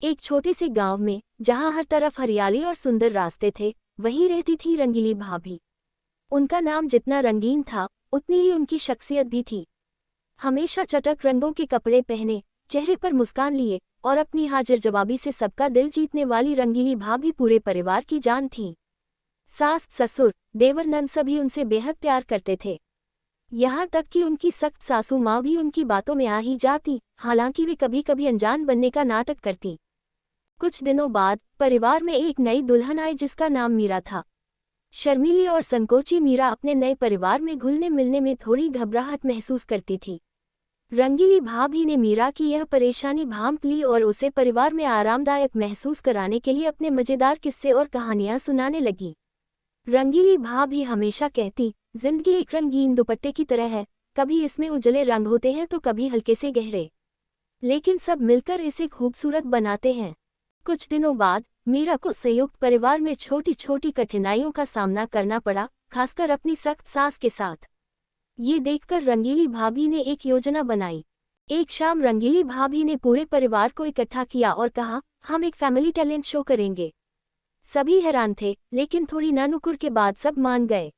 एक छोटे से गांव में, जहां हर तरफ हरियाली और सुंदर रास्ते थे, वहीं रहती थी रंगीली भाभी। उनका नाम जितना रंगीन था, उतनी ही उनकी शख्सियत भी थी। हमेशा चटक रंगों के कपड़े पहने, चेहरे पर मुस्कान लिए और अपनी हाजिर जवाबी से सबका दिल जीतने वाली रंगीली भाभी पूरे परिवार की जान थी। सास, ससुर, देवर, नंद सभी उनसे बेहद प्यार करते थे। यहाँ तक कि उनकी सख्त सासू माँ भी उनकी बातों में आ ही जाती, हालांकि वे कभी कभी अनजान बनने का नाटक करती। कुछ दिनों बाद परिवार में एक नई दुल्हन आई जिसका नाम मीरा था। शर्मीली और संकोची मीरा अपने नए परिवार में घुलने मिलने में थोड़ी घबराहट महसूस करती थी। रंगीली भाभी ने मीरा की यह परेशानी भांप ली और उसे परिवार में आरामदायक महसूस कराने के लिए अपने मजेदार किस्से और कहानियां सुनाने लगी। रंगीली भाभी हमेशा कहती, जिंदगी एक रंगीन दुपट्टे की तरह है, कभी इसमें उजले रंग होते हैं तो कभी हल्के से गहरे, लेकिन सब मिलकर इसे खूबसूरत बनाते हैं। कुछ दिनों बाद मीरा को संयुक्त परिवार में छोटी छोटी कठिनाइयों का सामना करना पड़ा, खासकर अपनी सख्त सास के साथ। ये देखकर रंगीली भाभी ने एक योजना बनाई। एक शाम रंगीली भाभी ने पूरे परिवार को इकट्ठा किया और कहा, हम एक फैमिली टैलेंट शो करेंगे। सभी हैरान थे, लेकिन थोड़ी नानुकुर के बाद सब मान गए।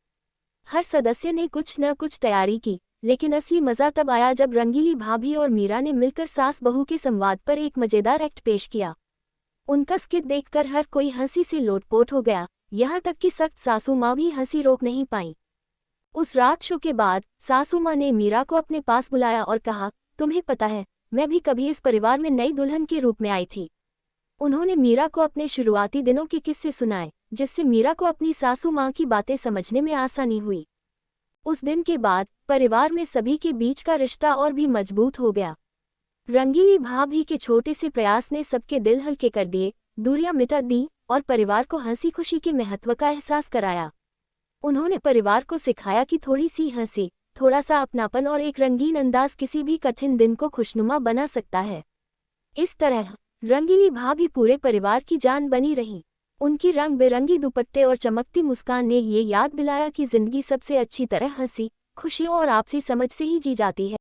हर सदस्य ने कुछ न कुछ तैयारी की, लेकिन असली मजा तब आया जब रंगीली भाभी और मीरा ने मिलकर सास बहू के संवाद पर एक मजेदार एक्ट पेश किया। उनका स्किट देखकर हर कोई हंसी से लोटपोट हो गया, यहाँ तक कि सख्त सासू माँ भी हंसी रोक नहीं पाईं। उस रात शो के बाद सासू माँ ने मीरा को अपने पास बुलाया और कहा, तुम्हें पता है, मैं भी कभी इस परिवार में नई दुल्हन के रूप में आई थी। उन्होंने मीरा को अपने शुरुआती दिनों के किस्से सुनाए, जिससे मीरा को अपनी सासू माँ की बातें समझने में आसानी हुई। उस दिन के बाद परिवार में सभी के बीच का रिश्ता और भी मजबूत हो गया। रंगीली भाभी के छोटे से प्रयास ने सबके दिल हल्के कर दिए, दूरियां मिटा दी और परिवार को हंसी खुशी के महत्व का एहसास कराया। उन्होंने परिवार को सिखाया कि थोड़ी सी हंसी, थोड़ा सा अपनापन और एक रंगीन अंदाज किसी भी कठिन दिन को खुशनुमा बना सकता है। इस तरह रंगीली भाभी पूरे परिवार की जान बनी रही। उनकी रंग बिरंगी दुपट्टे और चमकती मुस्कान ने ये याद दिलाया कि जिंदगी सबसे अच्छी तरह हंसी, खुशियों और आपसी समझ से ही जी जाती है।